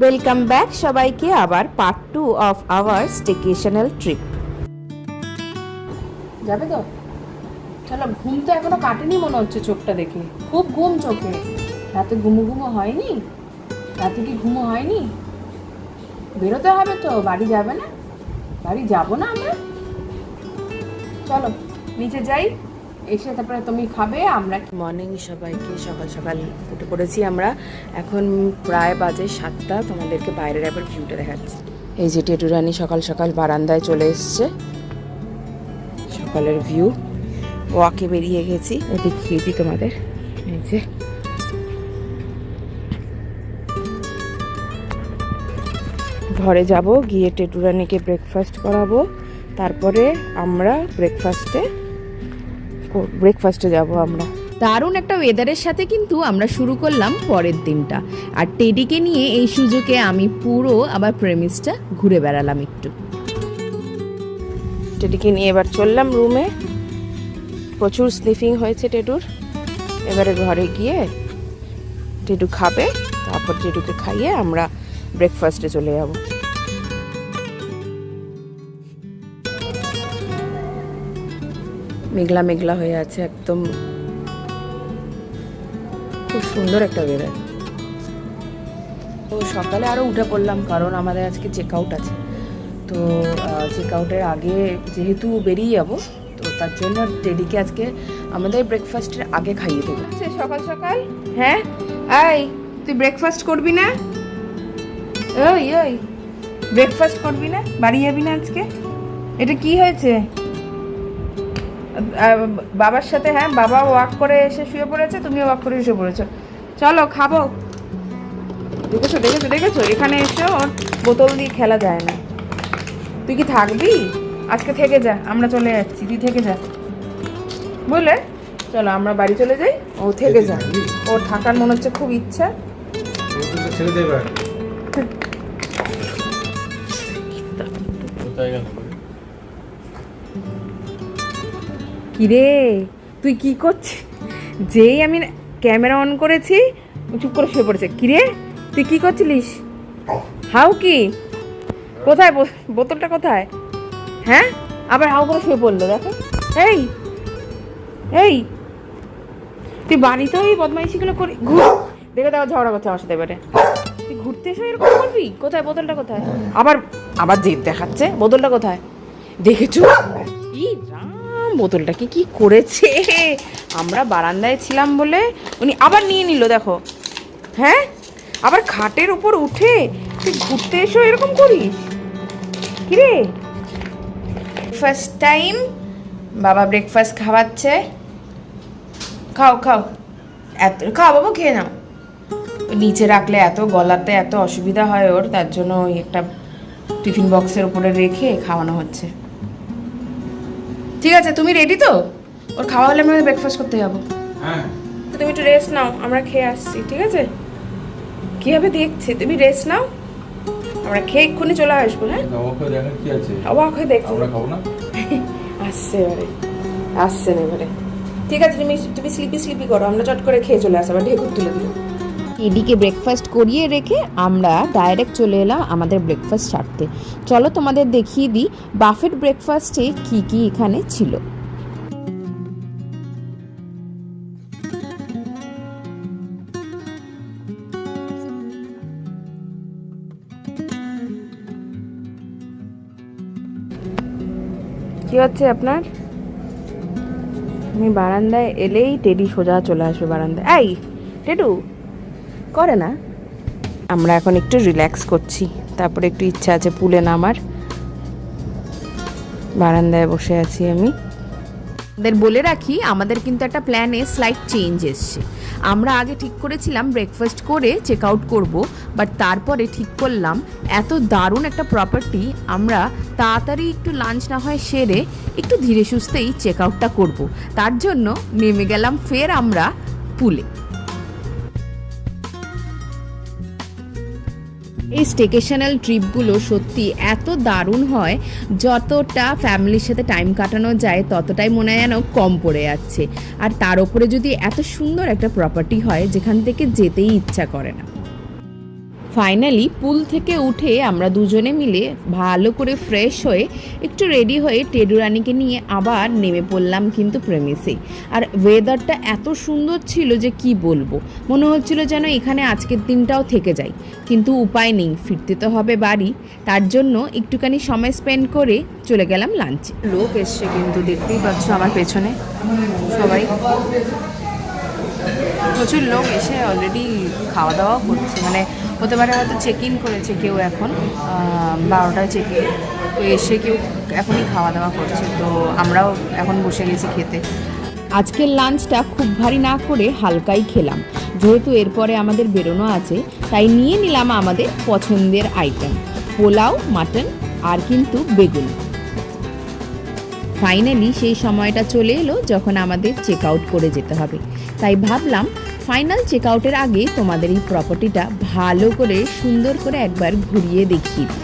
Welcome back সবাইকে আবার part 2 of our স্টেকেশনাল trip. যাবে তো? চলো। ঘুম তো এখনো কাটেনি মনে হচ্ছে, চোখটা দেখে খুব ঘুম চোখে। রাতে ঘুমো হয়নি? রাতে কি ঘুমো হয়নি? বেরোতে হবে তো, বাড়ি যাবে না? বাড়ি যাবো না আমরা? চলো নিচে যাই, এসে তারপরে তুমি খাবে, আমরা। মর্নিং সবাইকে, সকাল সকাল উঠে পড়েছি আমরা। এখন প্রায় বাজে 7টা। তোমাদেরকে বাইরের একবার ভিউটা দেখাচ্ছি। এই যে টেটু রানী সকাল সকাল বারান্দায় চলে এসছে। সকালের ভিউ। ওয়াকে বেরিয়ে গেছি, দেখিয়ে দিই তোমাদের। এই যে ঘরে যাব, গিয়ে টেটু রানীকে ব্রেকফাস্ট করাবো, তারপরে আমরা ব্রেকফাস্টে যাব আমরা। দারুণ একটা ওয়েদারের সাথে কিন্তু আমরা শুরু করলাম পরের দিনটা। আর টেডিকে নিয়ে এই সুযোগে আমি পুরো আবার প্রেমিসটা ঘুরে বেড়ালাম একটু। টেডিকে নিয়ে এবার চললাম রুমে। প্রচুর স্লিপিং হয়েছে টেডুর। এবারে ঘরে গিয়ে টেডু খাবে, তারপর টেডুকে খাইয়ে আমরা ব্রেকফাস্টে চলে যাব। মেঘলা মেঘলা হয়ে আছে একদম, খুব সুন্দর একটা ওয়েদার। তো সকালে আরও উঠে পড়লাম, কারণ আমাদের আজকে চেক আউট আছে। তো চেক আউটের আগে যেহেতু বেরিয়ে যাবো, তো তার জন্য টেডিকে আজকে আমাদের ব্রেকফাস্টের আগে খাইয়ে দেবো। সকাল সকাল, হ্যাঁ আই তুই ব্রেকফাস্ট করবি না? ওই ওই ব্রেকফাস্ট করবি না? বাড়ি যাবি না আজকে? এটা কি হয়েছে? বাবার সাথে, হ্যাঁ বাবা ওয়াক করে এসে শুয়ে পড়েছে, তুমিও ওয়াক করে শুয়ে পড়েছো। চলো খাবো। দেখেছো দেখেছো দেখেছো, এখানে এসে ওর বোতল দিয়ে খেলা যায় না। তুই কি থাকবি? আজকে থেকে যা, আমরা চলে যাচ্ছি, তুই থেকে যা বুঝলে। চলো আমরা বাড়ি চলে যাই, ও থেকে যা, ওর থাকার মনে হচ্ছে খুব ইচ্ছা। কিরে তুই কি করছিস? যেই আমি ক্যামেরা অন করেছি চুপ করে শুয়ে পড়েছে। কিরে তুই কি করছিলিস? হাউ কি কোথায় বোতলটা কোথায়? হ্যাঁ আবার হাউ করে শুয়ে পড়লো, দেখো। এই এই তুই বাড়িতেও এই বদমাইশিগুলো করি? দেখে দেখো ঝগড়া করছে আমার সাথে। এবারে তুই ঘুরতে এসে এরকম করবি? কোথায় বোতলটা কোথায়? আবার আবার জেদ দেখাচ্ছে। বোতলটা কোথায় দেখেছো? ই রাম, বোতলটা কি করেছে! আমরা বারান্দায় ছিলাম বলে উনি আবার নিয়ে নিল, দেখো। হ্যাঁ আবার খাটের উপর উঠে তুই ঘুরতে এসো এরকম করিস? কিরে ফার্স্ট টাইম বাবা ব্রেকফাস্ট খাওয়াচ্ছে। খাও খাও, এত খাও বাবু, খেয়ে নাও। নিচে রাখলে এত গলাতে এত অসুবিধা হয় ওর, তার জন্য ওই একটা টিফিন বক্সের উপরে রেখে খাওয়ানো হচ্ছে। ঠিক আছে তুমি রেডি তো? ওর খাওয়া হলে আমরা ব্রেকফাস্ট করতে যাবো। হ্যাঁ তো তুমি একটু রেস্ট নাও, আমরা খেয়ে আসছি, ঠিক আছে? কি হবে দেখছি, তুমি রেস্ট নাও, আমরা খেয়ে এক্ষুনি চলে আসবো। হ্যাঁ অবাক হয়ে দেখছি আসছে এবারে, আসছেন এবারে। ঠিক আছে তুমি স্লিপি করো, আমরা চট করে খেয়ে চলে আসবো। আবার ঢেকুর তুলে দিল। এদিকে ব্রেকফাস্ট করিয়ে রেখে আমরা ডাইরেক্ট চলে এলাম আমাদের ব্রেকফাস্ট সারতে। চলো তোমাদের দেখিয়ে দিই বাফেট ব্রেকফাস্টে কি কি এখানে ছিল। কি হচ্ছে আপনার? আমি বারান্দায় এলেই টেডি সোজা চলে আসবে বারান্দায়। এই টেডু করে না। আমরা এখন একটু রিল্যাক্স করছি, তারপরে একটু ইচ্ছা আছে পুলে নামার। বারান্দায় বসে আছি আমি। আমাদের বলে রাখি, আমাদের কিন্তু একটা প্ল্যানে স্লাইট চেঞ্জ এসছে। আমরা আগে ঠিক করেছিলাম ব্রেকফাস্ট করে চেক আউট করবো, বাট তারপরে ঠিক করলাম এত দারুণ একটা প্রপার্টি, আমরা তাড়াতাড়ি একটু লাঞ্চ না হয় সেরে একটু ধীরে সুস্থেই চেক আউটটা করবো। তার জন্য নেমে গেলাম ফের আমরা পুলে। এই স্টেকেশনাল ট্রিপগুলো সত্যি এত দারুণ হয়, যতটা ফ্যামিলির সাথে টাইম কাটানো যায় ততটাই মনে হয় যেন কম পড়ে যাচ্ছে। আর তার উপরে যদি এত সুন্দর একটা প্রপার্টি হয় যেখান থেকে যেতেই ইচ্ছা করে না। ফাইনালি পুল থেকে উঠে আমরা দুজনে মিলে ভালো করে ফ্রেশ হয়ে একটু রেডি হয়ে টেডু রানীকে নিয়ে আবার নেমে পড়লাম কিন্তু প্রেমিসে। আর ওয়েদারটা এত সুন্দর ছিল যে কি বলবো, মনে হচ্ছিল যেন এখানে আজকের দিনটাও থেকে যাই, কিন্তু উপায় নেই, ফিরতে তো হবে বাড়ি। তার জন্য একটুখানি সময় স্পেন্ড করে চলে গেলাম লাঞ্চে। লোক এসছে কিন্তু, দেখতেই পাচ্ছ আমার পেছনে সবাই, প্রচুর লোক এসে অলরেডি খাওয়া দাওয়া করছে। মানে হতে পারে হয়তো চেক ইন করেছে কেউ এখন 12টায় চেক ইন, তো এসে কেউ এখনই খাওয়া দাওয়া করছে, তো আমরাও এখন বসে গেছি খেতে। আজকের লাঞ্চটা খুব ভারী না করে হালকাই খেলাম, যেহেতু এরপরে আমাদের বেরোনো আছে, তাই নিয়ে নিলাম আমাদের পছন্দের আইটেম, পোলাও, মাটন আর কিন্তু বেগুন। ফাইনালি সেই সময়টা চলে এলো যখন আমাদের চেক আউট করে যেতে হবে, তাই ভাবলাম ফাইনাল চেক আউটের আগে তোমাদের এই প্রপার্টিটা ভালো করে সুন্দর করে একবার ঘুরিয়ে দেখিয়ে দিই।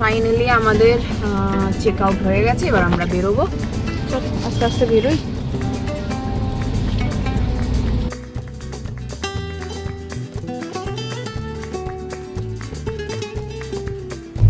ফাইনালি আমাদের চেক আউট হয়ে গেছে, এবার আমরা বেরোবো। চল আস্তে আস্তে বেরোই।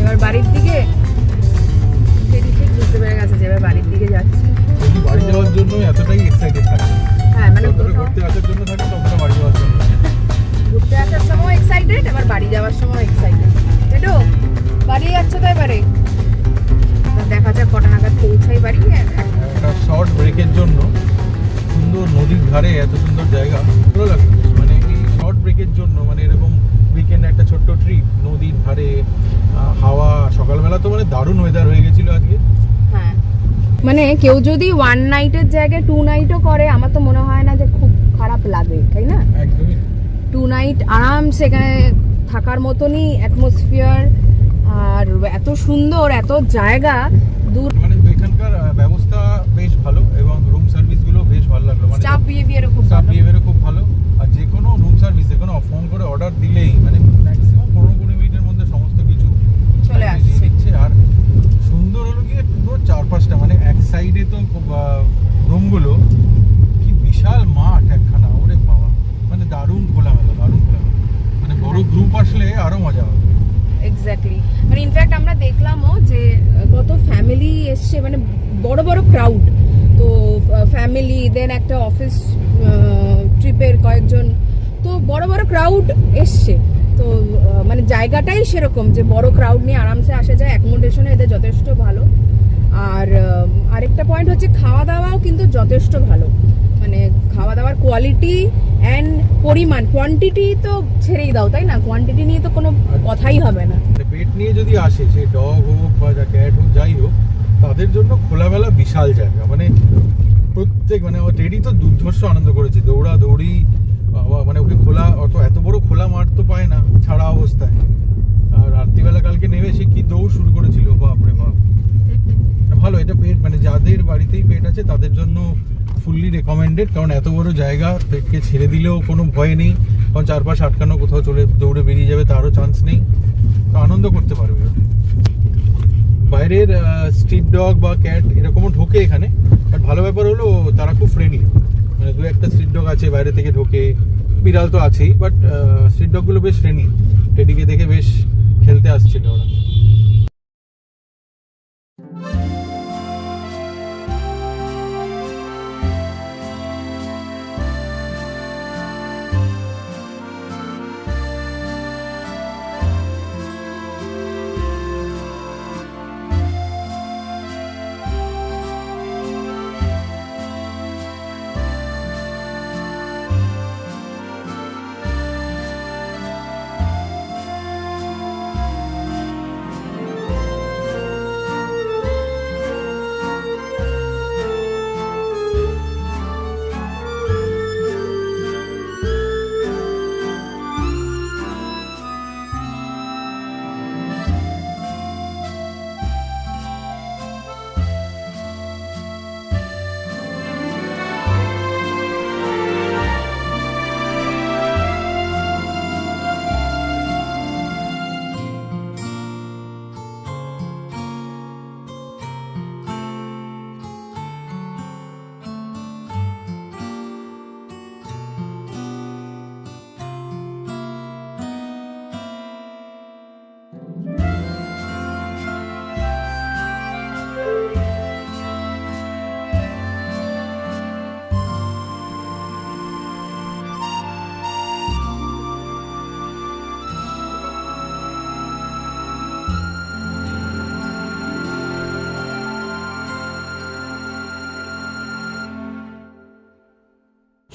এবার বাড়ির দিকে ঠিক বুঝতে পেরে গেছে যে এবার বাড়ির দিকে যাচ্ছি। বাড়ি যাওয়ার জন্য এতটাই এক্সাইটেড থাকে। হ্যাঁ, মানে ঘুরতে আসার জন্য থাকে, ততটা বাড়ি যাওয়ার জন্য। ঘুরতে আসার সময় এক্সাইটেড, এবার বাড়ি যাওয়ার সময় এক্সাইটেড। এটো বাড়ি যাচ্ছ তো এবারে, দেখা যাক কটা নাগাদ পৌঁছাই বাড়ি। একটা শর্ট ব্রেকের জন্য সুন্দর নদীর ধারে এত সুন্দর জায়গা ভালো লাগে বেশ। মানে এই শর্ট ব্রেকের জন্য, মানে এরকম উইকেন্ড একটা ছোট্ট ট্রিপ নদীর ধারে, হাওয়া, সকালবেলা তো মানে দারুণ ওয়েদার হয়ে গেছিল আজকে। হ্যাঁ, মানে কেউ যদি 1 নাইটের জায়গায় 2 নাইটও করে, আমার তো মনে হয় না যে খুব খারাপ লাগে, তাই না? একদমই 2 নাইট আরামসে এখানে থাকার মতনই অ্যাটমসফিয়ার, আর এত সুন্দর এত জায়গা দূর, মানে এখানকার ব্যবস্থা বেশ ভালো এবং রুম সার্ভিসগুলো বেশ ভালো লাগলো। মানে স্টাফ বিহেভিয়ারও খুব স্টাফ ভালো। বিহেভিয়ারও খুব ভালো। আর যে কোনো রুম সার্ভিস, যে কোনো ফোন করে অর্ডার দিলেই মানে ম্যাক্সিমাম 15-20 মিনিটের মধ্যে সমস্ত কিছু চলে দিয়ে আসছে। দিচ্ছে। আর সুন্দর হলো গিয়ে পুরো 4-5টা, মানে এক সাইডে তো রুমগুলো, কি বিশাল মাঠ একখানা, ওরে বাবা, মানে দারুণ খোলামেলা, দারুণ খোলামেলা। মানে বড় গ্রুপ আসলে আরো মজা হবে। এক্স্যাক্টলি, মানে ইনফ্যাক্ট আমরা দেখলামও যে কত ফ্যামিলি এসছে, মানে বড় বড় ক্রাউড। তো ফ্যামিলি, দেন একটা অফিস ট্রিপের কয়েকজন, তো বড় বড় ক্রাউড এসছে। তো মানে জায়গাটাই সেরকম যে বড় ক্রাউড নিয়ে আরামসে আসা যায়, অ্যাকোমোডেশনও এদের যথেষ্ট ভালো। আর আরেকটা পয়েন্ট হচ্ছে খাওয়া দাওয়াও কিন্তু যথেষ্ট ভালো, মানে খাওয়া দাওয়ার কোয়ালিটি অ্যান্ড পরিমাণ, কোয়ান্টিটি তো ছেড়েই দাও, তাই না? কোয়ান্টিটি নিয়ে তো কোনো কথাই হবে না। পেট নিয়ে যদি আসে, সে ডগ হোক বা ক্যাট হোক, যাই হোক, তাদের জন্য খোলামেলা বিশাল জায়গা। মানে প্রত্যেক, মানে টেডি তো দুর্ধর্ষ আনন্দ করেছে, দৌড়া দৌড়ি, মানে ওকে খোলা, এত বড় খোলা মাঠ তো পায় না ছাড়া অবস্থায়। আর রাত্রিবেলা কালকে নেমে সে কি দৌড় শুরু করেছিল, বাপরে বাপ। ভালো, এটা পেট, মানে যাদের বাড়িতেই পেট আছে তাদের জন্য ফুললি রেকমেন্ডেড, কারণ এত বড় জায়গা, পেটকে ছেড়ে দিলেও কোনো ভয় নেই, কারণ চারপাশ আটকানো, কোথাও চলে দৌড়ে বেরিয়ে যাবে তারও চান্স নেই, তো আনন্দ করতে পারবে। বাইরের স্ট্রিট ডগ বা ক্যাট এরকমও ঢোকে এখানে, বাট ভালো ব্যাপার হলো তারা খুব ফ্রেন্ডলি। মানে 2-1টা স্ট্রিট ডগ আছে বাইরে থেকে ঢোকে, বিড়াল তো আছেই, বাট স্ট্রিট ডগগুলো বেশ ফ্রেন্ডলি। টেডিকে দেখে বেশ খেলতে আসছিল ওরা।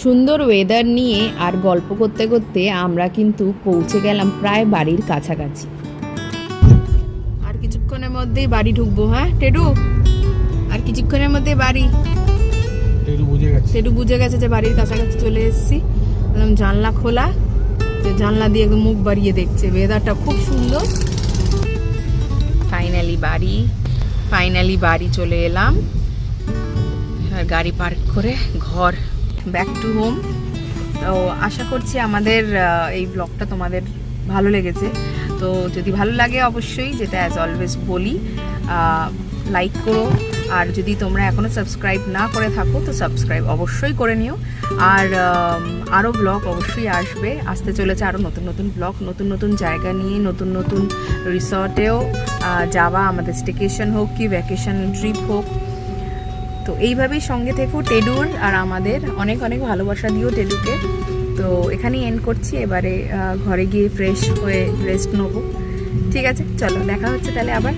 সুন্দর ওয়েদার নিয়ে আর গল্প করতে করতে আমরা কিন্তু পৌঁছে গেলাম প্রায় বাড়ির কাছাকাছি। আর কিছুক্ষণের মধ্যেই বাড়ি ঢুকবো। হ্যাঁ টেডু, আর কিছুক্ষণের মধ্যে বাড়ি। টেডু বুঝে গেছে যে বাড়ির কাছাকাছি চলে এসেছি। একদম জানলা খোলা, যে জানলা দিয়ে একদম মুখ বাড়িয়ে দেখছে। ওয়েদারটা খুব সুন্দর। ফাইনালি বাড়ি চলে এলাম। আর গাড়ি পার্ক করে ঘর ব্যাক টু হোম। তো আশা করছি আমাদের এই ব্লগটা তোমাদের ভালো লেগেছে। তো যদি ভালো লাগে অবশ্যই, যেটা অ্যাজ অলওয়েজ বলি, লাইক করো। আর যদি তোমরা এখনও সাবস্ক্রাইব না করে থাকো তো সাবস্ক্রাইব অবশ্যই করে নিও। আর আরও ব্লগ অবশ্যই আসতে চলেছে আরও নতুন নতুন ব্লগ, নতুন নতুন জায়গা নিয়ে, নতুন নতুন রিসর্টেও যাওয়া, আমাদের স্টেকেশন হোক কি ভ্যাকেশন ট্রিপ হোক। তো এইভাবেই সঙ্গে থেকো টেডুর আর আমাদের। অনেক অনেক ভালোবাসা দিও টেডুকে। তো এখানেই এন্ড করছি। এবারে ঘরে গিয়ে ফ্রেশ হয়ে রেস্ট নেবো। ঠিক আছে, চলো দেখা হচ্ছে তাহলে আবার।